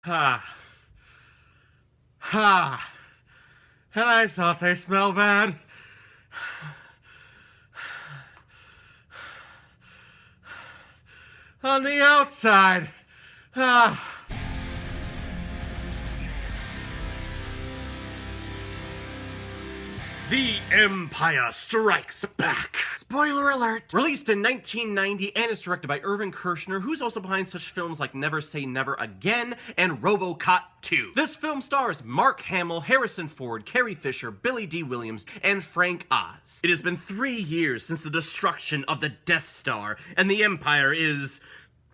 Ha. Ha. And I thought they smell bad. On the outside. Ah. The Empire Strikes Back. Spoiler alert! Released in 1990 and is directed by Irvin Kershner, who's also behind such films like Never Say Never Again and RoboCop 2. This film stars Mark Hamill, Harrison Ford, Carrie Fisher, Billy D. Williams, and Frank Oz. It has been 3 years since the destruction of the Death Star, and the Empire is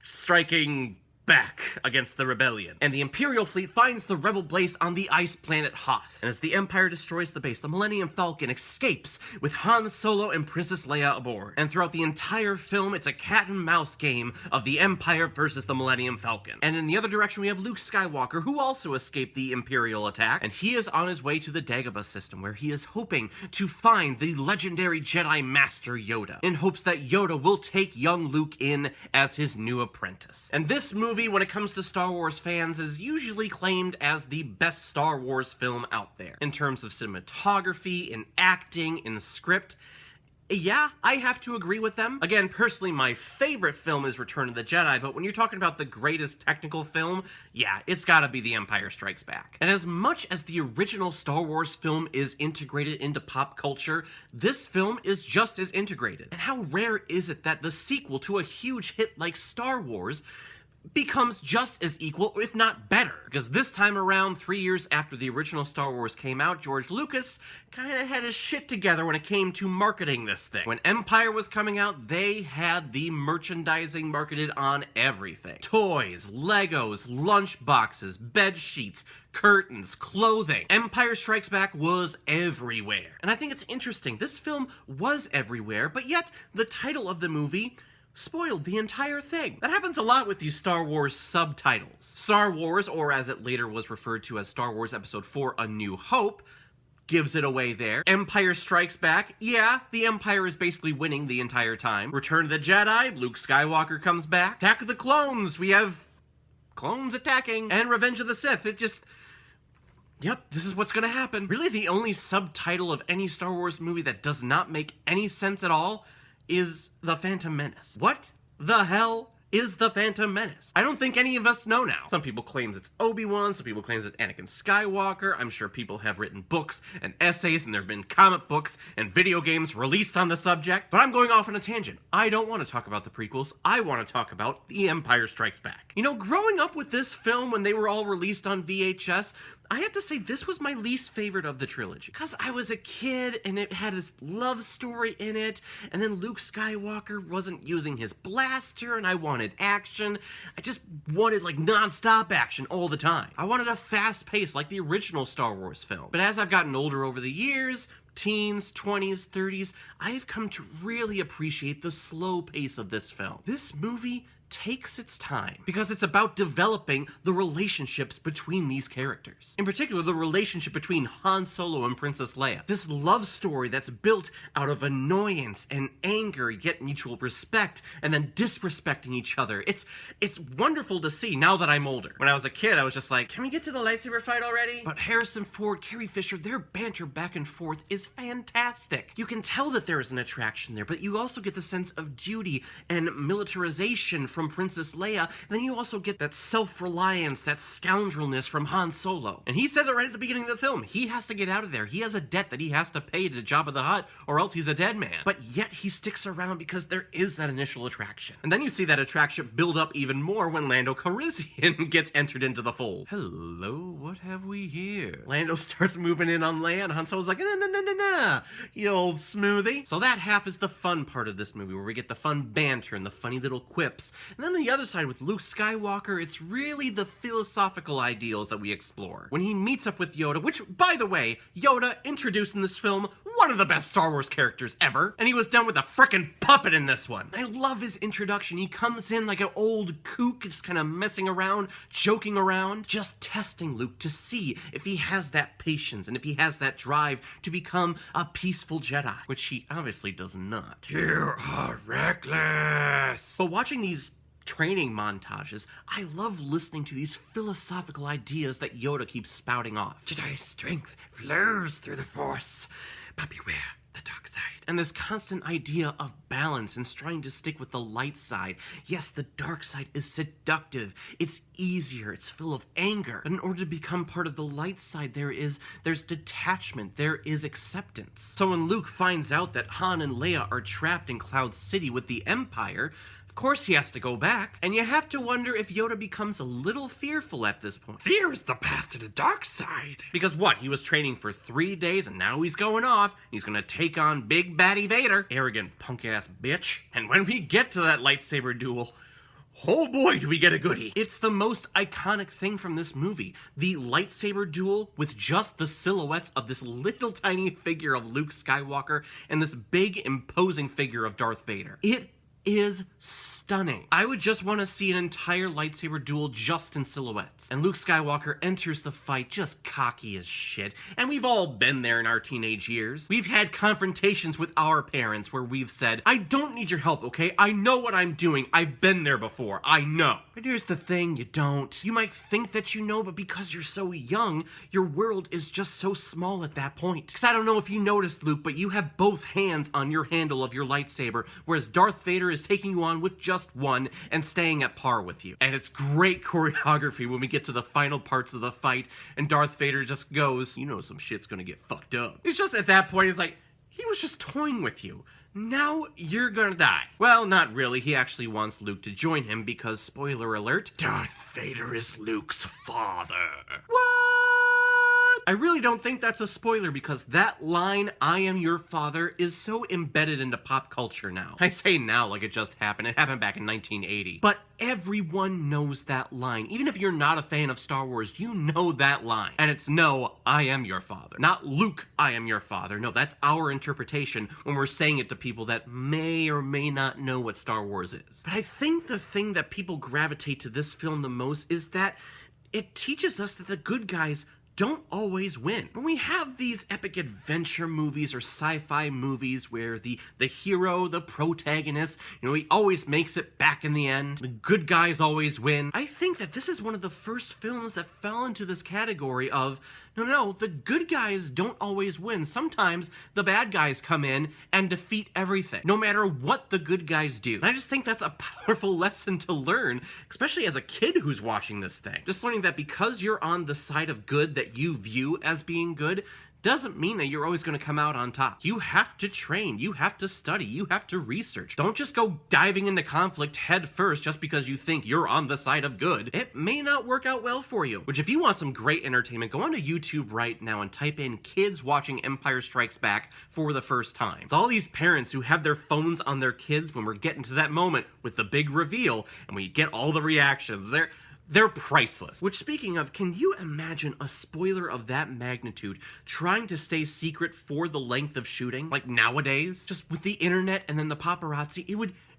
striking back against the rebellion. And the Imperial fleet finds the rebel base on the ice planet Hoth. And as the Empire destroys the base, the Millennium Falcon escapes with Han Solo and Princess Leia aboard. And throughout the entire film, it's a cat and mouse game of the Empire versus the Millennium Falcon. And in the other direction, we have Luke Skywalker, who also escaped the Imperial attack, and he is on his way to the Dagobah system, where he is hoping to find the legendary Jedi Master Yoda, in hopes that Yoda will take young Luke in as his new apprentice. And this movie, when it comes to Star Wars fans, is usually claimed as the best Star Wars film out there. In terms of cinematography, in acting, in script, yeah, I have to agree with them. Again, personally, my favorite film is Return of the Jedi, but when you're talking about the greatest technical film, yeah, it's gotta be The Empire Strikes Back. And as much as the original Star Wars film is integrated into pop culture, this film is just as integrated. And how rare is it that the sequel to a huge hit like Star Wars becomes just as equal, if not better. Because this time around, 3 years after the original Star Wars came out, George Lucas kinda had his shit together when it came to marketing this thing. When Empire was coming out, they had the merchandising marketed on everything. Toys, Legos, lunchboxes, bed sheets, curtains, clothing. Empire Strikes Back was everywhere. And I think it's interesting, this film was everywhere, but yet the title of the movie spoiled the entire thing. That happens a lot with these Star Wars subtitles. Star Wars, or as it later was referred to as Star Wars Episode 4, A New Hope, gives it away there. Empire Strikes Back, yeah, the Empire is basically winning the entire time. Return of the Jedi, Luke Skywalker comes back. Attack of the Clones, we have clones attacking. And Revenge of the Sith, it just... Yep, this is what's gonna happen. Really, the only subtitle of any Star Wars movie that does not make any sense at all is The Phantom Menace. What the hell is The Phantom Menace? I don't think any of us know now. Some people claim it's Obi-Wan, some people claim it's Anakin Skywalker. I'm sure people have written books and essays, and there have been comic books and video games released on the subject. But I'm going off on a tangent. I don't want to talk about the prequels. I want to talk about The Empire Strikes Back. You know, growing up with this film when they were all released on VHS, I have to say this was my least favorite of the trilogy. Because I was a kid and it had this love story in it, and then Luke Skywalker wasn't using his blaster and I wanted action. I just wanted like non-stop action all the time. I wanted a fast pace like the original Star Wars film. But as I've gotten older over the years, teens, 20s, 30s, I have come to really appreciate the slow pace of this film. This movie takes its time because it's about developing the relationships between these characters. In particular, the relationship between Han Solo and Princess Leia. This love story that's built out of annoyance and anger, yet mutual respect, and then disrespecting each other. It's wonderful to see now that I'm older. When I was a kid, I was just like, can we get to the lightsaber fight already? But Harrison Ford, Carrie Fisher, their banter back and forth is fantastic. You can tell that there is an attraction there, but you also get the sense of duty and militarization from Princess Leia, and then you also get that self-reliance, that scoundrelness from Han Solo. And he says it right at the beginning of the film. He has to get out of there. He has a debt that he has to pay to Jabba the Hutt, or else he's a dead man. But yet he sticks around because there is that initial attraction. And then you see that attraction build up even more when Lando Calrissian gets entered into the fold. Hello, what have we here? Lando starts moving in on Leia, and Han Solo's like, nah, nah, nah, nah, nah, you old smoothie. So that half is the fun part of this movie, where we get the fun banter and the funny little quips. And then on the other side with Luke Skywalker, it's really the philosophical ideals that we explore. When he meets up with Yoda, which, by the way, Yoda, introduced in this film, one of the best Star Wars characters ever, and he was done with a frickin' puppet in this one. I love his introduction. He comes in like an old kook, just kind of messing around, joking around, just testing Luke to see if he has that patience and if he has that drive to become a peaceful Jedi, which he obviously does not. You are reckless. So watching these training montages, I love listening to these philosophical ideas that Yoda keeps spouting off. Jedi strength flows through the Force, but beware the dark side. And this constant idea of balance and trying to stick with the light side. Yes, the dark side is seductive. It's easier. It's full of anger. But in order to become part of the light side, there's detachment. There is acceptance. So when Luke finds out that Han and Leia are trapped in Cloud City with the Empire, of course he has to go back, and you have to wonder if Yoda becomes a little fearful at this point. Fear is the path to the dark side. Because what? He was training for 3 days, and now he's going off. He's gonna take on Big Baddie Vader. Arrogant punk-ass bitch. And when we get to that lightsaber duel, oh boy, do we get a goodie. It's the most iconic thing from this movie. The lightsaber duel with just the silhouettes of this little tiny figure of Luke Skywalker and this big imposing figure of Darth Vader. It is stunning. I would just want to see an entire lightsaber duel just in silhouettes. And Luke Skywalker enters the fight just cocky as shit. And we've all been there in our teenage years. We've had confrontations with our parents where we've said, I don't need your help, okay? I know what I'm doing. I've been there before. I know. But here's the thing, you don't. You might think that you know, but because you're so young, your world is just so small at that point. Because I don't know if you noticed, Luke, but you have both hands on your handle of your lightsaber, whereas Darth Vader is taking you on with just one and staying at par with you. And it's great choreography when we get to the final parts of the fight and Darth Vader just goes, you know some shit's gonna get fucked up. It's just at that point, it's like, he was just toying with you. Now you're gonna die. Well, not really. He actually wants Luke to join him because, spoiler alert, Darth Vader is Luke's father. What? I really don't think that's a spoiler because that line, I am your father, is so embedded into pop culture now. I say now like it just happened. It happened back in 1980. But everyone knows that line. Even if you're not a fan of Star Wars, you know that line. And it's no, I am your father. Not Luke, I am your father. No, that's our interpretation when we're saying it to people that may or may not know what Star Wars is. But I think the thing that people gravitate to this film the most is that it teaches us that the good guys don't always win. When we have these epic adventure movies or sci-fi movies where the hero, the protagonist, he always makes it back in the end, the good guys always win, I think that this is one of the first films that fell into this category of, no, the good guys don't always win. Sometimes the bad guys come in and defeat everything, no matter what the good guys do. And I just think that's a powerful lesson to learn, especially as a kid who's watching this thing. Just learning that because you're on the side of good that you view as being good, doesn't mean that you're always going to come out on top. You have to train, you have to study, you have to research. Don't just go diving into conflict head first just because you think you're on the side of good. It may not work out well for you. Which if you want some great entertainment, go onto YouTube right now and type in kids watching Empire Strikes Back for the first time. It's all these parents who have their phones on their kids when we're getting to that moment with the big reveal and we get all the reactions. They're priceless. Which, speaking of, can you imagine a spoiler of that magnitude trying to stay secret for the length of shooting? Like nowadays? Just with the internet and then the paparazzi,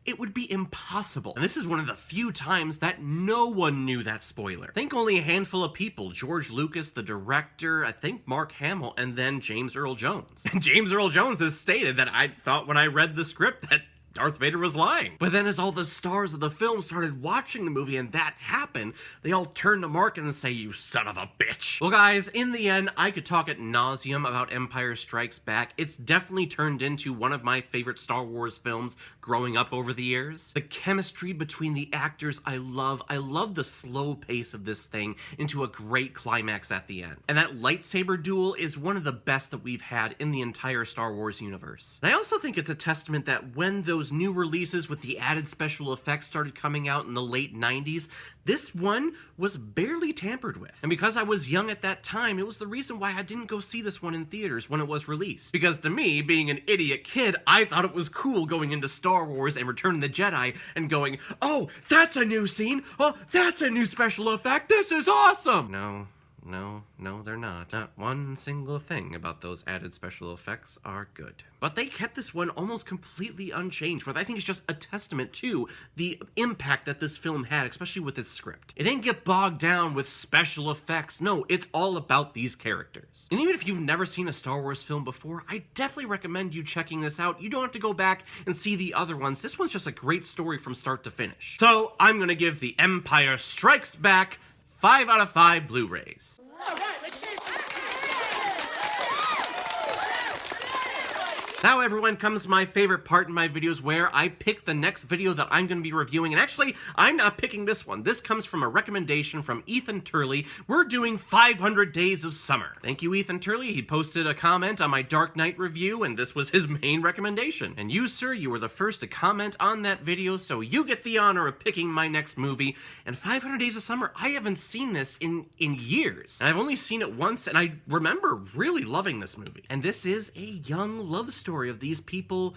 it would be impossible. And this is one of the few times that no one knew that spoiler. I think only a handful of people, George Lucas, the director, I think Mark Hamill, and then James Earl Jones. And James Earl Jones has stated that I thought when I read the script that Darth Vader was lying. But then as all the stars of the film started watching the movie and that happened, they all turned to Mark and say, you son of a bitch. Well guys, in the end, I could talk ad nauseum about Empire Strikes Back. It's definitely turned into one of my favorite Star Wars films growing up over the years. The chemistry between the actors I love the slow pace of this thing into a great climax at the end. And that lightsaber duel is one of the best that we've had in the entire Star Wars universe. And I also think it's a testament that when those new releases with the added special effects started coming out in the late 90s, this one was barely tampered with. And because I was young at that time, it was the reason why I didn't go see this one in theaters when it was released. Because to me, being an idiot kid, I thought it was cool going into Star Wars and Return of the Jedi and going, oh, that's a new scene, oh, that's a new special effect, this is awesome! No. No, they're not. Not one single thing about those added special effects are good. But they kept this one almost completely unchanged, what I think is just a testament to the impact that this film had, especially with its script. It didn't get bogged down with special effects. No, it's all about these characters. And even if you've never seen a Star Wars film before, I definitely recommend you checking this out. You don't have to go back and see the other ones. This one's just a great story from start to finish. So I'm gonna give The Empire Strikes Back 5 out of 5 Blu-rays. All right, let's get Now, everyone, comes my favorite part in my videos where I pick the next video that I'm going to be reviewing. And actually, I'm not picking this one. This comes from a recommendation from Ethan Turley. We're doing 500 Days of Summer. Thank you, Ethan Turley. He posted a comment on my Dark Knight review, and this was his main recommendation. And you, sir, you were the first to comment on that video, so you get the honor of picking my next movie. And 500 Days of Summer, I haven't seen this in years. And I've only seen it once, and I remember really loving this movie. And this is a young love story of these people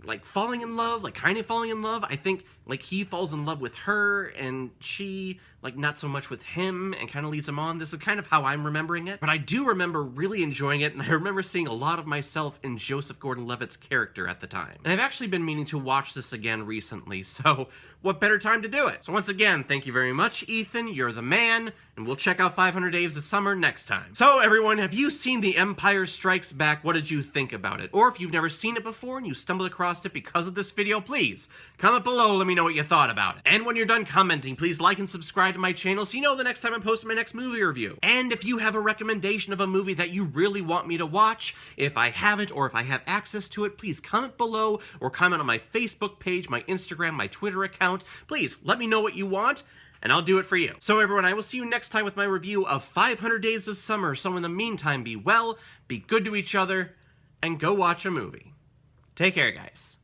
like falling in love, like kind of falling in love. I think like he falls in love with her and she like not so much with him and kind of leads him on. This is kind of how I'm remembering it, but I do remember really enjoying it, and I remember seeing a lot of myself in Joseph Gordon-Levitt's character at the time. And I've actually been meaning to watch this again recently, so what better time to do it? So once again, thank you very much, Ethan. You're the man, and we'll check out 500 Days of Summer next time. So everyone, have you seen The Empire Strikes Back? What did you think about it? Or if you've never seen it before and you stumbled across it because of this video, please comment below, let me know what you thought about it. And when you're done commenting, please like and subscribe to my channel so you know the next time I'm posting my next movie review. And if you have a recommendation of a movie that you really want me to watch, if I haven't or if I have access to it, please comment below or comment on my Facebook page, my Instagram, my Twitter account. Please let me know what you want, and I'll do it for you. So everyone, I will see you next time with my review of 500 Days of Summer. So in the meantime, be well, be good to each other, and go watch a movie. Take care, guys.